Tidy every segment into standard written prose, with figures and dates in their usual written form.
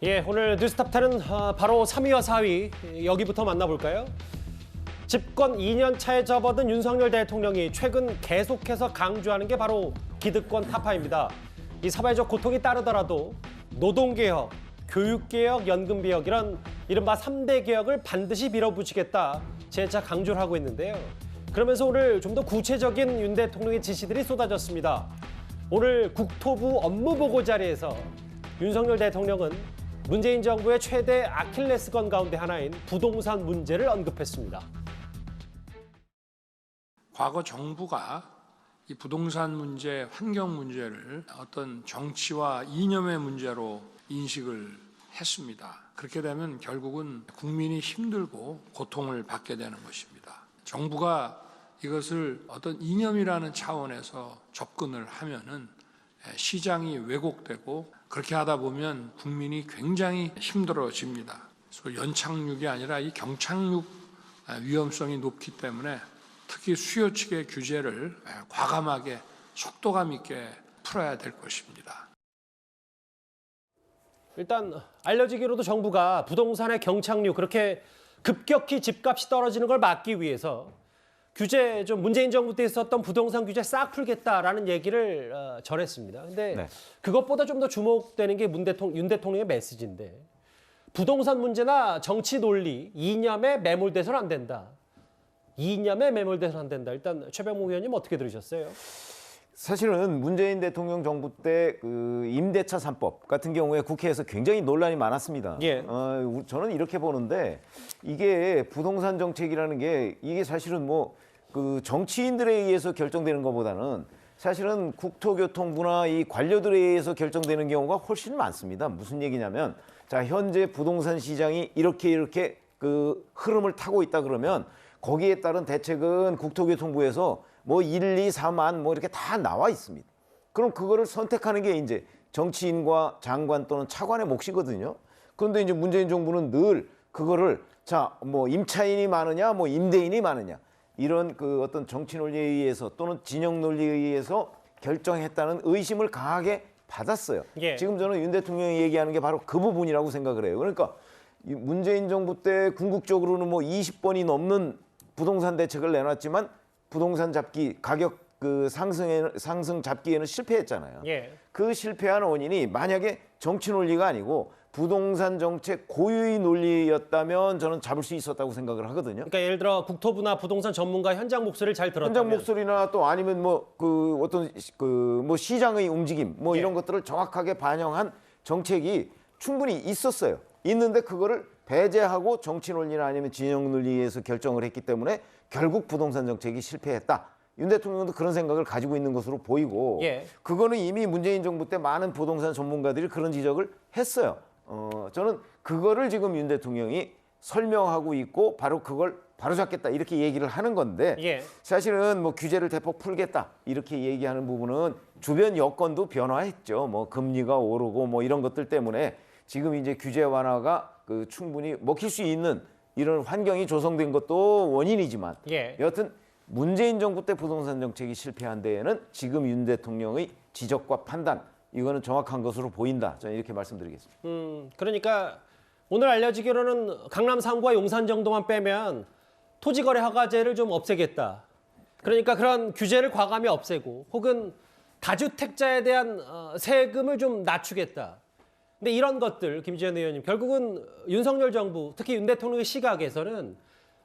예, 오늘 뉴스탑10은 바로 3위와 4위 여기부터 만나볼까요? 집권 2년 차에 접어든 윤석열 대통령이 최근 계속해서 강조하는 게 바로 기득권 타파입니다. 이 사회적 고통이 따르더라도 노동개혁, 교육개혁, 연금개혁 이런 이른바 3대 개혁을 반드시 밀어붙이겠다 재차 강조를 하고 있는데요. 그러면서 오늘 좀 더 구체적인 윤 대통령의 지시들이 쏟아졌습니다. 오늘 국토부 업무보고 자리에서 윤석열 대통령은 문재인 정부의 최대 아킬레스건 가운데 하나인 부동산 문제를 언급했습니다. 과거 정부가 이 부동산 문제, 환경 문제를 어떤 정치와 이념의 문제로 인식을 했습니다. 그렇게 되면 결국은 국민이 힘들고 고통을 받게 되는 것입니다. 정부가 이것을 어떤 이념이라는 차원에서 접근을 하면은 시장이 왜곡되고 그렇게 하다 보면 국민이 굉장히 힘들어집니다. 그래서 연착륙이 아니라 이 경착륙 위험성이 높기 때문에 특히 수요 측의 규제를 과감하게 속도감 있게 풀어야 될 것입니다. 일단 알려지기로도 정부가 부동산의 경착륙 그렇게 급격히 집값이 떨어지는 걸 막기 위해서 규제 좀 문재인 정부 때 있었던 부동산 규제 싹 풀겠다라는 얘기를 전했습니다. 근데 그것보다 좀 더 주목되는 게 윤 대통령의 메시지인데 부동산 문제나 정치 논리, 이념에 매몰돼서는 안 된다. 이념에 매몰돼서는 안 된다. 일단 최병목 의원님 어떻게 들으셨어요? 사실은 문재인 대통령 정부 때 그 임대차 3법 같은 경우에 국회에서 굉장히 논란이 많았습니다. 예. 저는 이렇게 보는데 이게 부동산 정책이라는 게 이게 사실은 뭐 그 정치인들에 의해서 결정되는 것보다는 사실은 국토교통부나 이 관료들에 의해서 결정되는 경우가 훨씬 많습니다. 무슨 얘기냐면 자 현재 부동산 시장이 이렇게 그 흐름을 타고 있다 그러면 거기에 따른 대책은 국토교통부에서 뭐 1, 2, 4만 뭐 이렇게 다 나와 있습니다. 그럼 그거를 선택하는 게 이제 정치인과 장관 또는 차관의 몫이거든요. 그런데 이제 문재인 정부는 늘 그거를 자, 뭐 임차인이 많으냐, 뭐 임대인이 많으냐 이런 그 어떤 정치 논리에 의해서 또는 진영 논리에 의해서 결정했다는 의심을 강하게 받았어요. 예. 지금 저는 윤 대통령이 얘기하는 게 바로 그 부분이라고 생각을 해요. 그러니까 문재인 정부 때 궁극적으로는 뭐 20번이 넘는 부동산 대책을 내놨지만 부동산 잡기 가격 그 상승 잡기에는 실패했잖아요. 예. 그 실패한 원인이 만약에 정치 논리가 아니고 부동산 정책 고유의 논리였다면 저는 잡을 수 있었다고 생각을 하거든요. 그러니까 예를 들어 국토부나 부동산 전문가 현장 목소리를 잘 들었다면 현장 목소리나 또 아니면 뭐 그 어떤 그 뭐 시장의 움직임 뭐 이런 것들을 정확하게 반영한 정책이 충분히 있었어요. 있는데 그거를 배제하고 정치 논리나 아니면 진영 논리에서 결정을 했기 때문에 결국 부동산 정책이 실패했다. 윤 대통령도 그런 생각을 가지고 있는 것으로 보이고 예. 그거는 이미 문재인 정부 때 많은 부동산 전문가들이 그런 지적을 했어요. 저는 그거를 지금 윤 대통령이 설명하고 있고 바로 그걸 바로잡겠다 이렇게 얘기를 하는 건데 예. 사실은 뭐 규제를 대폭 풀겠다 이렇게 얘기하는 부분은 주변 여건도 변화했죠. 뭐 금리가 오르고 뭐 이런 것들 때문에 지금 이제 규제 완화가 그 충분히 먹힐 수 있는 이런 환경이 조성된 것도 원인이지만 예. 여하튼 문재인 정부 때 부동산 정책이 실패한 데에는 지금 윤 대통령의 지적과 판단 이거는 정확한 것으로 보인다. 저는 이렇게 말씀드리겠습니다. 그러니까 오늘 알려지기로는 강남 3구와 용산 정도만 빼면 토지거래 허가제를 좀 없애겠다. 그러니까 그런 규제를 과감히 없애고 혹은 다주택자에 대한 세금을 좀 낮추겠다. 근데 이런 것들 김지현 의원님 결국은 윤석열 정부 특히 윤 대통령의 시각에서는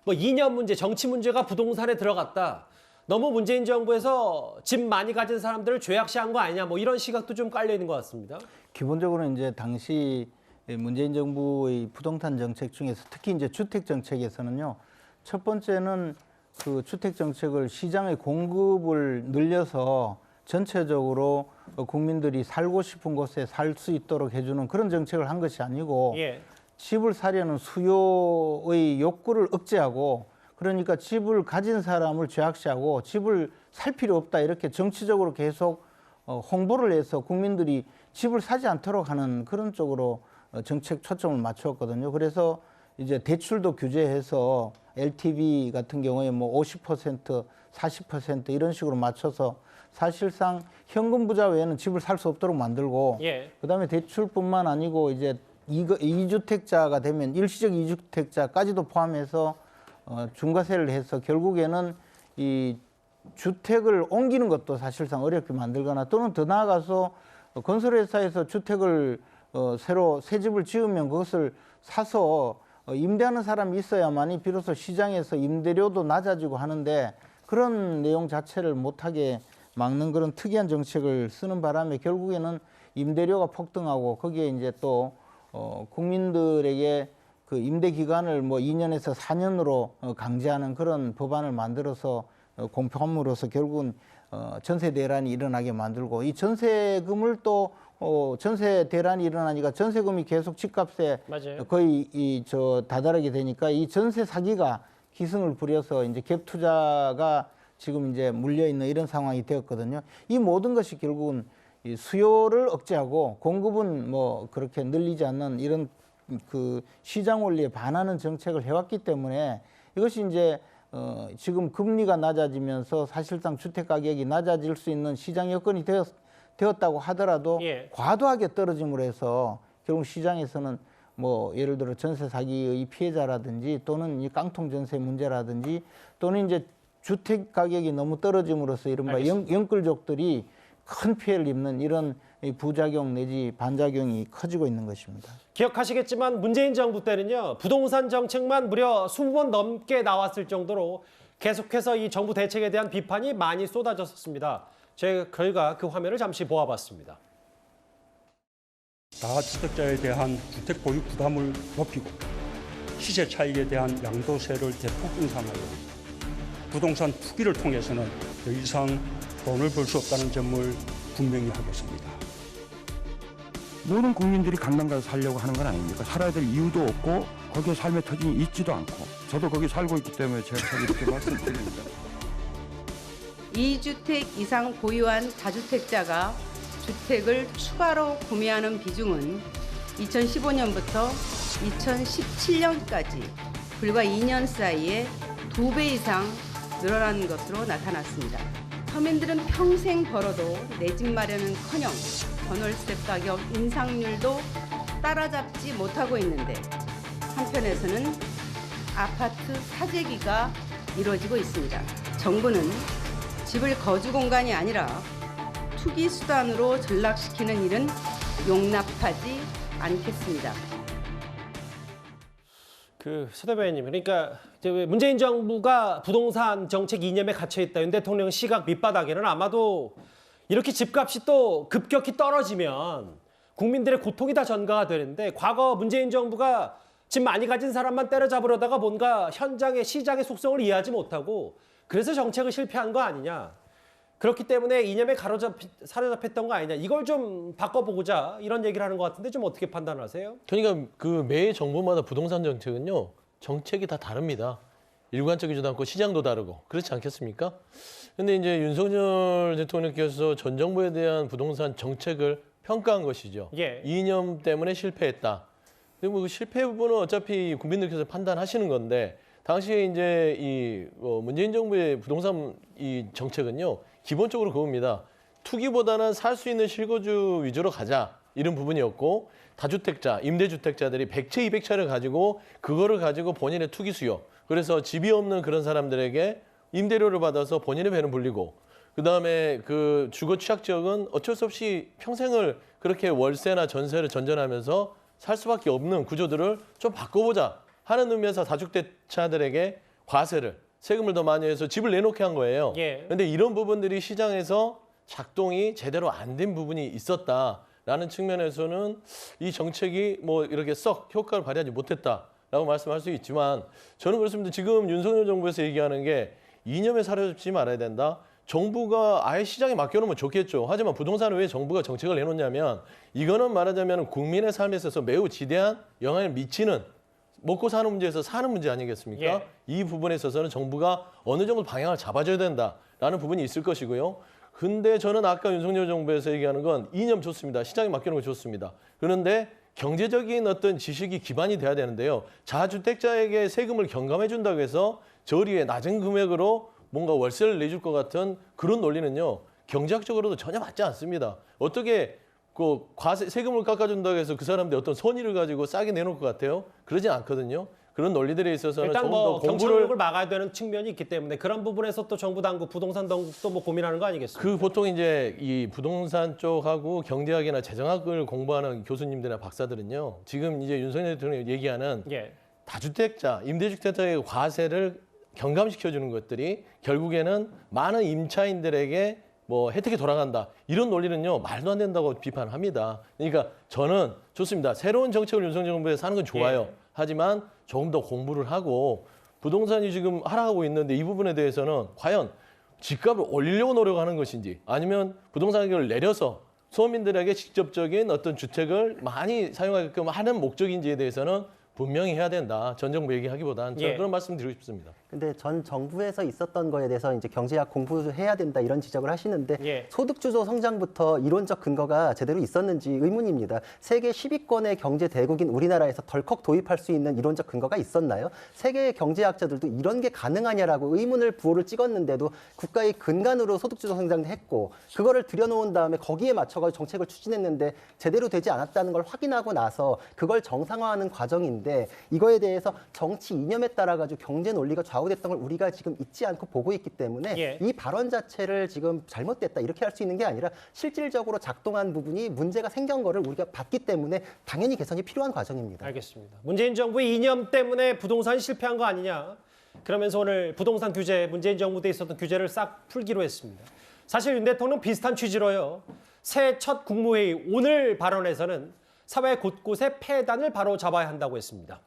뭐 이념 문제, 정치 문제가 부동산에 들어갔다. 너무 문재인 정부에서 집 많이 가진 사람들을 죄악시한 거 아니냐 뭐 이런 시각도 좀 깔려 있는 것 같습니다. 기본적으로 이제 당시 문재인 정부의 부동산 정책 중에서 특히 이제 주택 정책에서는요. 첫 번째는 그 주택 정책을 시장의 공급을 늘려서 전체적으로 국민들이 살고 싶은 곳에 살 수 있도록 해주는 그런 정책을 한 것이 아니고 예. 집을 사려는 수요의 욕구를 억제하고 그러니까 집을 가진 사람을 죄악시하고 집을 살 필요 없다 이렇게 정치적으로 계속 홍보를 해서 국민들이 집을 사지 않도록 하는 그런 쪽으로 정책 초점을 맞추었거든요. 그래서 이제 대출도 규제해서 LTV 같은 경우에 뭐 50%, 40% 이런 식으로 맞춰서 사실상 현금 부자 외에는 집을 살 수 없도록 만들고 예. 그다음에 대출뿐만 아니고 이제 2주택자가 되면 일시적 2주택자까지도 포함해서 중과세를 해서 결국에는 이 주택을 옮기는 것도 사실상 어렵게 만들거나 또는 더 나아가서 건설회사에서 주택을 새로 새 집을 지으면 그것을 사서 임대하는 사람이 있어야만이 비로소 시장에서 임대료도 낮아지고 하는데 그런 내용 자체를 못하게 막는 그런 특이한 정책을 쓰는 바람에 결국에는 임대료가 폭등하고 거기에 이제 또 국민들에게 그 임대 기간을 뭐 2년에서 4년으로 강제하는 그런 법안을 만들어서 공표함으로써 결국은 전세 대란이 일어나게 만들고 이 전세금을 또 전세 대란이 일어나니까 전세금이 계속 집값에 맞아요. 거의 다다르게 되니까 이 전세 사기가 기승을 부려서 이제 갭 투자가 지금 이제 물려 있는 이런 상황이 되었거든요. 이 모든 것이 결국은 이 수요를 억제하고 공급은 뭐 그렇게 늘리지 않는 이런 그 시장 원리에 반하는 정책을 해왔기 때문에 이것이 이제 지금 금리가 낮아지면서 사실상 주택 가격이 낮아질 수 있는 시장 여건이 되었다고 하더라도 예. 과도하게 떨어짐으로 해서 결국 시장에서는 뭐 예를 들어 전세 사기의 피해자라든지 또는 이 깡통 전세 문제라든지 또는 이제 주택 가격이 너무 떨어짐으로써 이른바 영끌족들이 큰 피해를 입는 이런 부작용 내지 반작용이 커지고 있는 것입니다. 기억하시겠지만 문재인 정부 때는요. 부동산 정책만 무려 20번 넘게 나왔을 정도로 계속해서 이 정부 대책에 대한 비판이 많이 쏟아졌었습니다. 저희가 그 화면을 잠시 보아봤습니다. 다주택자에 대한 주택 보유 부담을 높이고 시세 차익에 대한 양도세를 대폭 인상하여 부동산 투기를 통해서는 더 이상 돈을 벌 수 없다는 점을 분명히 하겠습니다. 모든 국민들이 강남 가서 살려고 하는 건 아닙니까? 살아야 될 이유도 없고 거기에 삶의 터전이 있지도 않고 저도 거기 살고 있기 때문에 제가 이렇게 말씀드립니다. 2주택 이상 보유한 다주택자가 주택을 추가로 구매하는 비중은 2015년부터 2017년까지 불과 2년 사이에 2배 이상 늘어난 것으로 나타났습니다. 서민들은 평생 벌어도 내 집 마련은커녕 전월세 가격 인상률도 따라잡지 못하고 있는데 한편에서는 아파트 사재기가 이루어지고 있습니다. 정부는 집을 거주 공간이 아니라 투기 수단으로 전락시키는 일은 용납하지 않겠습니다. 서 대변인님, 그러니까 이제 문재인 정부가 부동산 정책 이념에 갇혀 있다. 윤 대통령 시각 밑바닥에는 아마도 이렇게 집값이 또 급격히 떨어지면 국민들의 고통이 다 전가가 되는데 과거 문재인 정부가 집 많이 가진 사람만 때려잡으려다가 뭔가 현장의 시장의 속성을 이해하지 못하고 그래서 정책을 실패한 거 아니냐. 그렇기 때문에 이념에 사로잡혔던 거 아니냐. 이걸 좀 바꿔보고자 이런 얘기를 하는 것 같은데 좀 어떻게 판단하세요? 그러니까 그 매 정부마다 부동산 정책은요. 정책이 다 다릅니다. 일관적이지도 않고 시장도 다르고 그렇지 않겠습니까? 근데 이제 윤석열 대통령께서 전 정부에 대한 부동산 정책을 평가한 것이죠. 예. 이념 때문에 실패했다. 근데 뭐 그 실패 부분은 어차피 국민들께서 판단하시는 건데 당시에 이제 이 문재인 정부의 부동산 이 정책은요. 기본적으로 그겁니다. 투기보다는 살 수 있는 실거주 위주로 가자 이런 부분이었고 다주택자, 임대주택자들이 100채, 200채를 가지고 그거를 가지고 본인의 투기 수요. 그래서 집이 없는 그런 사람들에게 임대료를 받아서 본인의 배는 불리고 그다음에 그 주거 취약 지역은 어쩔 수 없이 평생을 그렇게 월세나 전세를 전전하면서 살 수밖에 없는 구조들을 좀 바꿔보자 하는 의미에서 다주택자들에게 과세를 세금을 더 많이 해서 집을 내놓게 한 거예요. 예. 근데 이런 부분들이 시장에서 작동이 제대로 안 된 부분이 있었다라는 측면에서는 이 정책이 뭐 이렇게 썩 효과를 발휘하지 못했다라고 말씀할 수 있지만 저는 그렇습니다. 지금 윤석열 정부에서 얘기하는 게 이념에 사로잡지 말아야 된다. 정부가 아예 시장에 맡겨놓으면 좋겠죠. 하지만 부동산을 왜 정부가 정책을 내놓냐면 이거는 말하자면 국민의 삶에 있어서 매우 지대한 영향을 미치는 먹고 사는 문제에서 사는 문제 아니겠습니까? 예. 이 부분에 있어서는 정부가 어느 정도 방향을 잡아줘야 된다라는 부분이 있을 것이고요. 근데 저는 아까 윤석열 정부에서 얘기하는 건 이념 좋습니다. 시장에 맡기는 거 좋습니다. 그런데 경제적인 어떤 지식이 기반이 돼야 되는데요. 자주택자에게 세금을 경감해 준다고 해서 저리에 낮은 금액으로 뭔가 월세를 내줄 것 같은 그런 논리는요. 경제학적으로도 전혀 맞지 않습니다. 어떻게 그 과세 세금을 깎아준다고 해서 그 사람들이 어떤 선의를 가지고 싸게 내놓을 것 같아요? 그러진 않거든요. 그런 논리들에 있어서는 일단 조금 뭐 더 공부를 경쟁력을 막아야 되는 측면이 있기 때문에 그런 부분에서 또 정부 당국, 부동산 당국도 뭐 고민하는 거 아니겠습니까? 그 보통 이제 이 부동산 쪽하고 경제학이나 재정학을 공부하는 교수님들이나 박사들은요. 지금 이제 윤석열 대통령이 얘기하는 예. 다주택자, 임대주택자의 과세를 경감시켜 주는 것들이 결국에는 많은 임차인들에게 뭐 혜택이 돌아간다. 이런 논리는요. 말도 안 된다고 비판합니다. 그러니까 저는 좋습니다. 새로운 정책을 윤석열 정부에서 하는 건 좋아요. 예. 하지만 조금 더 공부를 하고 부동산이 지금 하락하고 있는데 이 부분에 대해서는 과연 집값을 올리려고 노력하는 것인지 아니면 부동산 가격을 내려서 서민들에게 직접적인 어떤 주택을 많이 사용하게끔 하는 목적인지에 대해서는 분명히 해야 된다. 전 정부 얘기하기보다는 저는 예. 그런 말씀 드리고 싶습니다. 근데 전 정부에서 있었던 거에 대해서 이제 경제학 공부해야 된다 이런 지적을 하시는데 예. 소득 주도 성장부터 이론적 근거가 제대로 있었는지 의문입니다. 세계 10위권의 경제 대국인 우리나라에서 덜컥 도입할 수 있는 이론적 근거가 있었나요? 세계의 경제학자들도 이런 게 가능하냐라고 의문을 부호를 찍었는데도 국가의 근간으로 소득 주도 성장도 했고 그거를 들여놓은 다음에 거기에 맞춰서 정책을 추진했는데 제대로 되지 않았다는 걸 확인하고 나서 그걸 정상화하는 과정인데 이거에 대해서 정치 이념에 따라 가지고 경제 논리가 좌우됐던 걸 우리가 지금 잊지 않고 보고 있기 때문에 예. 이 발언 자체를 지금 잘못됐다 이렇게 할 수 있는 게 아니라 실질적으로 작동한 부분이 문제가 생긴 거를 우리가 봤기 때문에 당연히 개선이 필요한 과정입니다. 알겠습니다. 문재인 정부의 이념 때문에 부동산이 실패한 거 아니냐. 그러면서 오늘 부동산 규제, 문재인 정부 때 있었던 규제를 싹 풀기로 했습니다. 사실 윤 대통령 비슷한 취지로요. 새해 첫 국무회의 오늘 발언에서는 사회 곳곳에 폐단을 바로 잡아야 한다고 했습니다.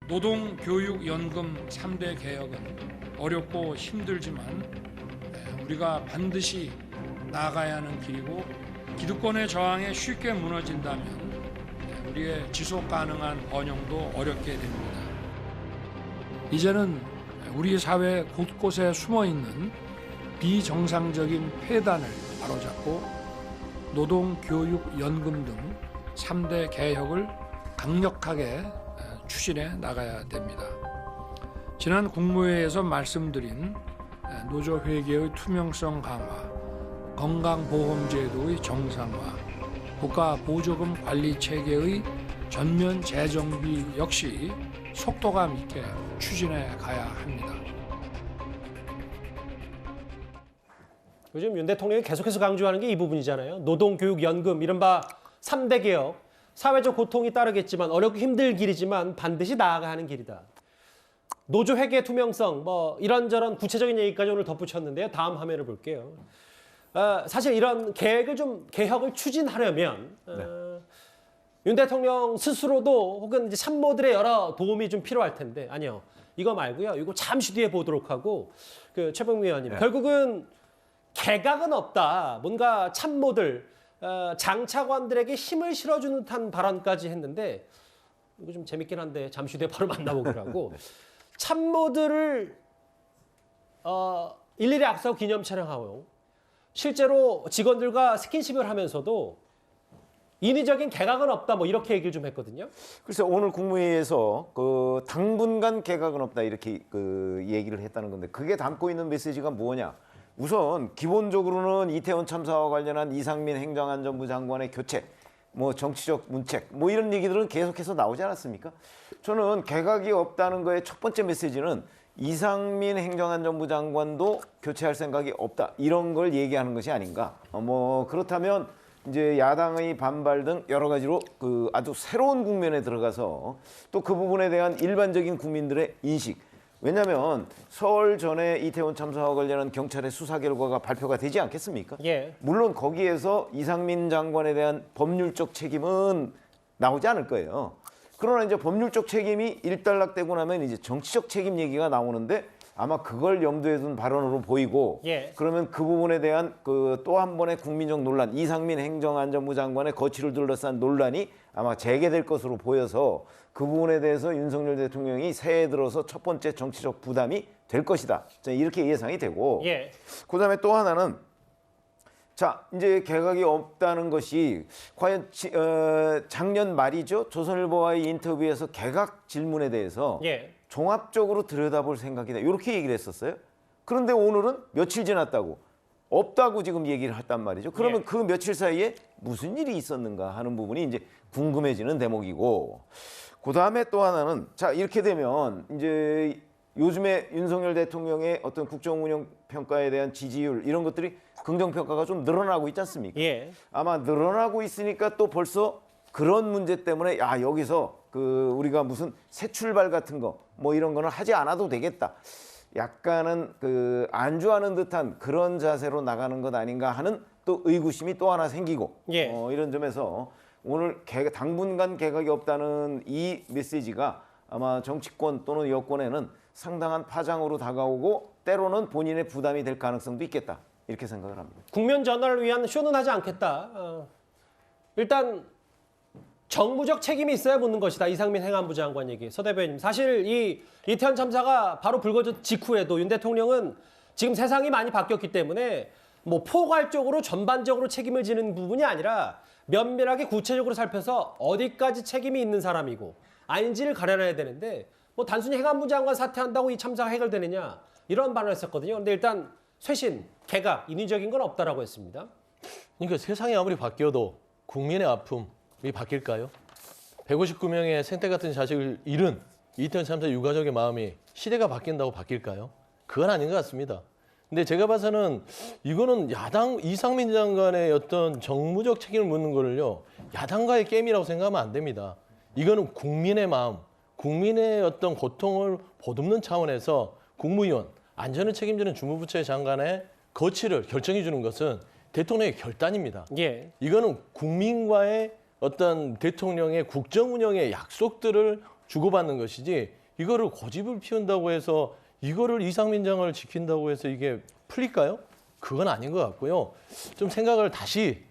노동교육연금 3대 개혁은 어렵고 힘들지만 우리가 반드시 나아가야 하는 길이고 기득권의 저항에 쉽게 무너진다면 우리의 지속 가능한 번영도 어렵게 됩니다. 이제는 우리 사회 곳곳에 숨어있는 비정상적인 폐단을 바로잡고 노동교육연금 등 3대 개혁을 강력하게 추진해 나가야 됩니다. 지난 국무회의에서 말씀드린 노조회계의 투명성 강화, 건강보험제도의 정상화, 국가보조금 관리체계의 전면 재정비 역시 속도감 있게 추진해 가야 합니다. 요즘 윤 대통령이 계속해서 강조하는 게 이 부분이잖아요. 노동교육연금, 이른바 3대 개혁. 사회적 고통이 따르겠지만 어렵고 힘들 길이지만 반드시 나아가야 하는 길이다. 노조 회계 투명성, 뭐 이런저런 구체적인 얘기까지 오늘 덧붙였는데요. 다음 화면을 볼게요. 사실 이런 계획을 좀 개혁을 추진하려면 윤 대통령 스스로도 혹은 이제 참모들의 여러 도움이 좀 필요할 텐데 아니요. 이거 말고요. 이거 잠시 뒤에 보도록 하고 그 최병미 의원님 결국은 개각은 없다. 뭔가 참모들 장차관들에게 힘을 실어주는 듯한 발언까지 했는데 이거 좀 재밌긴 한데 잠시 뒤에 바로 만나보기로 하고 참모들을 일일이 악수하고 기념 촬영하고 실제로 직원들과 스킨십을 하면서도 인위적인 개각은 없다 뭐 이렇게 얘기를 좀 했거든요. 글쎄 오늘 국무회의에서 그 당분간 개각은 없다 이렇게 그 얘기를 했다는 건데 그게 담고 있는 메시지가 뭐냐? 우선 기본적으로는 이태원 참사와 관련한 이상민 행정안전부 장관의 교체, 뭐 정치적 문책, 뭐 이런 얘기들은 계속해서 나오지 않았습니까? 저는 개각이 없다는 거의 첫 번째 메시지는 이상민 행정안전부 장관도 교체할 생각이 없다 이런 걸 얘기하는 것이 아닌가. 뭐 그렇다면 이제 야당의 반발 등 여러 가지로 그 아주 새로운 국면에 들어가서 또 그 부분에 대한 일반적인 국민들의 인식. 왜냐하면 설 전에 이태원 참사와 관련한 경찰의 수사 결과가 발표가 되지 않겠습니까? 예. 물론 거기에서 이상민 장관에 대한 법률적 책임은 나오지 않을 거예요. 그러나 이제 법률적 책임이 일단락되고 나면 이제 정치적 책임 얘기가 나오는데 아마 그걸 염두에 둔 발언으로 보이고 예. 그러면 그 부분에 대한 그 또 한 번의 국민적 논란, 이상민 행정안전부 장관의 거취를 둘러싼 논란이 아마 재개될 것으로 보여서 그 부분에 대해서 윤석열 대통령이 새해 들어서 첫 번째 정치적 부담이 될 것이다. 이렇게 예상이 되고 예. 그다음에 또 하나는 자 이제 개각이 없다는 것이 과연 작년 말이죠. 조선일보와의 인터뷰에서 개각 질문에 대해서 예. 종합적으로 들여다볼 생각이다. 이렇게 얘기를 했었어요. 그런데 오늘은 며칠 지났다고 없다고 지금 얘기를 했단 말이죠. 그러면 예. 그 며칠 사이에 무슨 일이 있었는가 하는 부분이 이제 궁금해지는 대목이고, 그 다음에 또 하나는 자 이렇게 되면 이제 요즘에 윤석열 대통령의 어떤 국정운영 평가에 대한 지지율 이런 것들이 긍정 평가가 좀 늘어나고 있지 않습니까? 예. 아마 늘어나고 있으니까 또 벌써 그런 문제 때문에 야 여기서 그 우리가 무슨 새 출발 같은 거 뭐 이런 거는 하지 않아도 되겠다. 약간은 그 안주하는 듯한 그런 자세로 나가는 것 아닌가 하는 또 의구심이 또 하나 생기고 예. 이런 점에서 오늘 당분간 개각이 없다는 이 메시지가 아마 정치권 또는 여권에는 상당한 파장으로 다가오고 때로는 본인의 부담이 될 가능성도 있겠다. 이렇게 생각을 합니다. 국면 전환을 위한 쇼는 하지 않겠다. 일단 정무적 책임이 있어야 묻는 것이다. 이상민 행안부 장관 얘기. 서 대변인. 사실 이 이태원 참사가 바로 불거진 직후에도 윤 대통령은 지금 세상이 많이 바뀌었기 때문에 뭐 포괄적으로 전반적으로 책임을 지는 부분이 아니라 면밀하게 구체적으로 살펴서 어디까지 책임이 있는 사람이고 아닌지를 가려놔야 되는데 뭐 단순히 행안부 장관 사퇴한다고 이 참사가 해결되느냐 이런 발언을 했었거든요. 그런데 일단 쇄신, 개각, 인위적인 건 없다라고 했습니다. 그러니까 세상이 아무리 바뀌어도 국민의 아픔이 바뀔까요? 159명의 생태 같은 자식을 잃은 이태원 참사 유가족의 마음이 시대가 바뀐다고 바뀔까요? 그건 아닌 것 같습니다. 근데 제가 봐서는 이거는 야당 이상민 장관의 어떤 정무적 책임을 묻는 거를요. 야당과의 게임이라고 생각하면 안 됩니다. 이거는 국민의 마음, 국민의 어떤 고통을 보듬는 차원에서 국무위원, 안전을 책임지는 주무부처의 장관의 거취를 결정해 주는 것은 대통령의 결단입니다. 예. 이거는 국민과의 어떤 대통령의 국정 운영의 약속들을 주고받는 것이지 이거를 고집을 피운다고 해서 이거를 이상민 장관을 지킨다고 해서 이게 풀릴까요? 그건 아닌 것 같고요. 좀 생각을 다시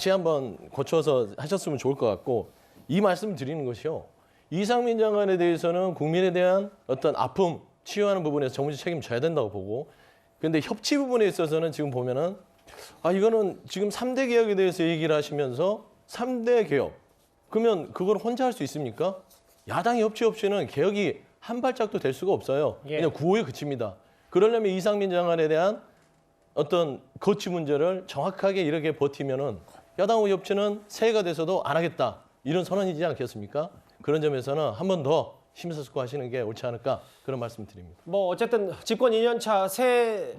한번 고쳐서 하셨으면 좋을 것 같고 이 말씀 드리는 것이요. 이상민 장관에 대해서는 국민에 대한 어떤 아픔, 치유하는 부분에서 정부적 책임 져야 된다고 보고 근데 협치 부분에 있어서는 지금 보면은 이거는 지금 3대 개혁에 대해서 얘기를 하시면서 3대 개혁 그러면 그걸 혼자 할 수 있습니까? 야당이 협치 없이는 개혁이 한 발짝도 될 수가 없어요. 예. 그냥 구호에 그칩니다. 그러려면 이상민 장관에 대한 어떤 거취 문제를 정확하게 이렇게 버티면은 야당의 협치는 새해가 돼서도 안 하겠다. 이런 선언이지 않겠습니까? 그런 점에서는 한 번 더 심사숙고하시는 게 옳지 않을까 그런 말씀 드립니다. 뭐 어쨌든 집권 2년차 새해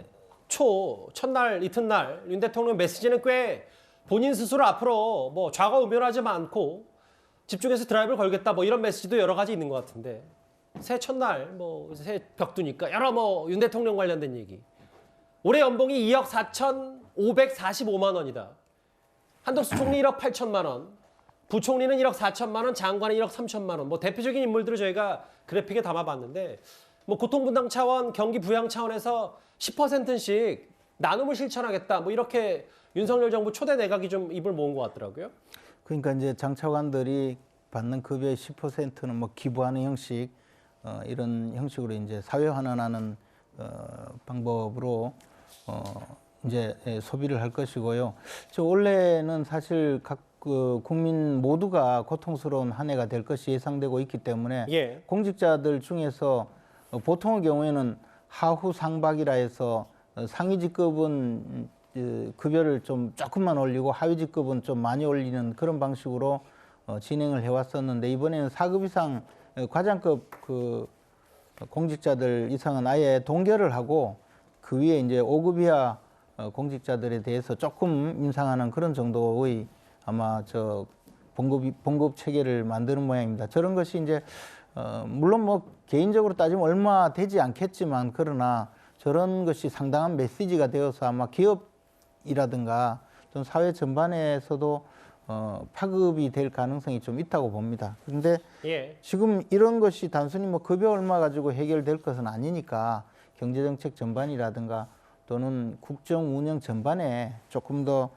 초 첫날 이튿날 윤 대통령 메시지는 꽤 본인 스스로 앞으로 뭐 좌고우면하지 않고 집중해서 드라이브를 걸겠다 뭐 이런 메시지도 여러 가지 있는 것 같은데 새해 첫날 뭐 새해 벽두니까 여러 뭐 윤 대통령 관련된 얘기. 올해 연봉이 2억 4,545만 원이다. 한덕수 총리 1억 8천만 원, 부총리는 1억 4천만 원, 장관은 1억 3천만 원. 뭐 대표적인 인물들을 저희가 그래픽에 담아봤는데 뭐 고통분담 차원, 경기 부양 차원에서 10%씩 나눔을 실천하겠다. 뭐 이렇게 윤석열 정부 초대 내각이 좀 입을 모은 것 같더라고요. 그러니까 이제 장차관들이 받는 급여의 10%는 뭐 기부하는 형식 이런 형식으로 이제 사회 환원하는 방법으로 이제 소비를 할 것이고요. 원래는 사실 각 국민 모두가 고통스러운 한 해가 될 것이 예상되고 있기 때문에 예. 공직자들 중에서 보통의 경우에는 하후 상박이라 해서 상위 직급은 급여를 좀 조금만 올리고 하위 직급은 좀 많이 올리는 그런 방식으로 진행을 해왔었는데 이번에는 4급 이상 과장급 그 공직자들 이상은 아예 동결을 하고 그 위에 이제 5급 이하 공직자들에 대해서 조금 인상하는 그런 정도의 아마 봉급 체계를 만드는 모양입니다. 저런 것이 이제 물론 뭐 개인적으로 따지면 얼마 되지 않겠지만 그러나 저런 것이 상당한 메시지가 되어서 아마 기업이라든가 또 사회 전반에서도 파급이 될 가능성이 좀 있다고 봅니다. 그런데 예. 지금 이런 것이 단순히 뭐 급여 얼마 가지고 해결될 것은 아니니까 경제정책 전반이라든가 또는 국정 운영 전반에 조금 더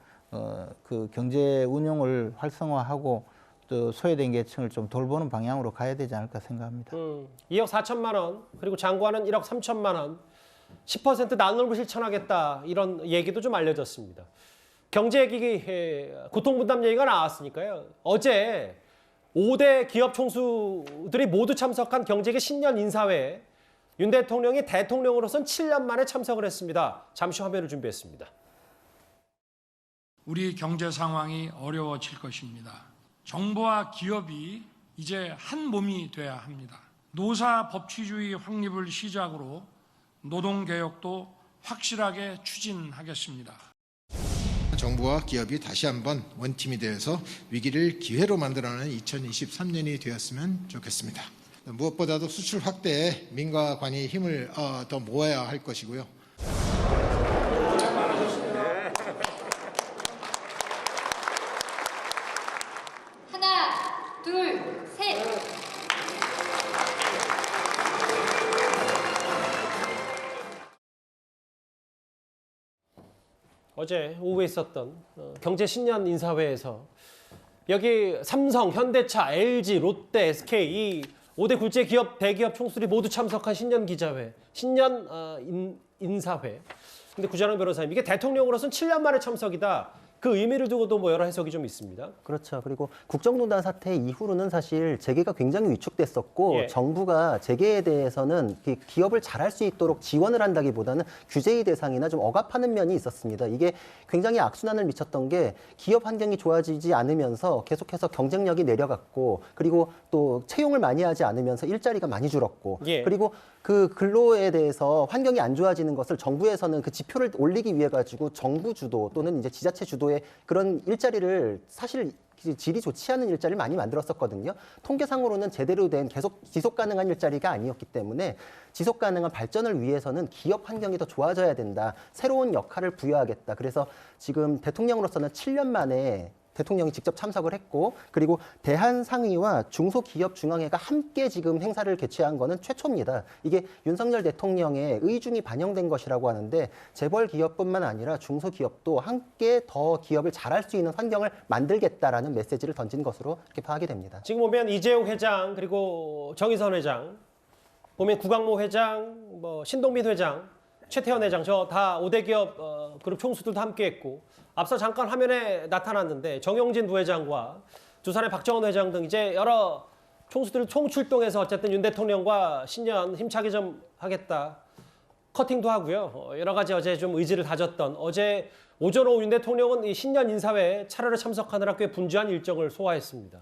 그 경제 운영을 활성화하고 또 소외된 계층을 좀 돌보는 방향으로 가야 되지 않을까 생각합니다. 2억 4천만 원 그리고 장관은 1억 3천만 원 10% 나눔을 실천하겠다 이런 얘기도 좀 알려졌습니다. 경제 얘기, 고통분담 얘기가 나왔으니까요. 어제 5대 기업 총수들이 모두 참석한 경제계 신년 인사회에 윤 대통령이 대통령으로선 7년 만에 참석을 했습니다. 잠시 화면을 준비했습니다. 우리 경제 상황이 어려워질 것입니다. 정부와 기업이 이제 한 몸이 돼야 합니다. 노사 법치주의 확립을 시작으로 노동개혁도 확실하게 추진하겠습니다. 정부와 기업이 다시 한번 원팀이 되어서 위기를 기회로 만들어내는 2023년이 되었으면 좋겠습니다. 무엇보다도 수출 확대에 민과 관이 힘을 더 모아야 할 것이고요. 하나, 둘, 셋. 어제 오후에 있었던 경제 신년 인사회에서 여기 삼성, 현대차, LG, 롯데, SK 이 5대 굴제 기업 대기업 총수들이 모두 참석한 신년 기자회, 신년 인사회. 근데 구자랑 변호사님, 이게 대통령으로서는 7년 만에 참석이다. 그 의미를 두고도 뭐 여러 해석이 좀 있습니다. 그렇죠. 그리고 국정농단 사태 이후로는 사실 재계가 굉장히 위축됐었고 예. 정부가 재계에 대해서는 기업을 잘할 수 있도록 지원을 한다기보다는 규제의 대상이나 좀 억압하는 면이 있었습니다. 이게 굉장히 악순환을 미쳤던 게 기업 환경이 좋아지지 않으면서 계속해서 경쟁력이 내려갔고 그리고 또 채용을 많이 하지 않으면서 일자리가 많이 줄었고 예. 그리고 그 근로에 대해서 환경이 안 좋아지는 것을 정부에서는 그 지표를 올리기 위해 가지고 정부 주도 또는 이제 지자체 주도의 그런 일자리를 사실 질이 좋지 않은 일자리를 많이 만들었었거든요. 통계상으로는 제대로 된 계속 지속 가능한 일자리가 아니었기 때문에 지속 가능한 발전을 위해서는 기업 환경이 더 좋아져야 된다. 새로운 역할을 부여하겠다. 그래서 지금 대통령으로서는 7년 만에 대통령이 직접 참석을 했고 그리고 대한상의와 중소기업중앙회가 함께 지금 행사를 개최한 거는 최초입니다. 이게 윤석열 대통령의 의중이 반영된 것이라고 하는데 재벌 기업뿐만 아니라 중소기업도 함께 더 기업을 잘할 수 있는 환경을 만들겠다라는 메시지를 던진 것으로 이렇게 파악이 됩니다. 지금 보면 이재용 회장 그리고 정의선 회장, 보면 구강모 회장, 뭐 신동빈 회장, 최태원 회장 저 다 5대 기업 그룹 총수들도 함께했고 앞서 잠깐 화면에 나타났는데 정용진 부회장과 두산의 박정원 회장 등 이제 여러 총수들 총출동해서 어쨌든 윤 대통령과 신년 힘차게 좀 하겠다. 커팅도 하고요. 여러 가지 어제 좀 의지를 다졌던 어제 오전 오후 윤 대통령은 이 신년 인사회에 차례로 참석하느라 꽤 분주한 일정을 소화했습니다.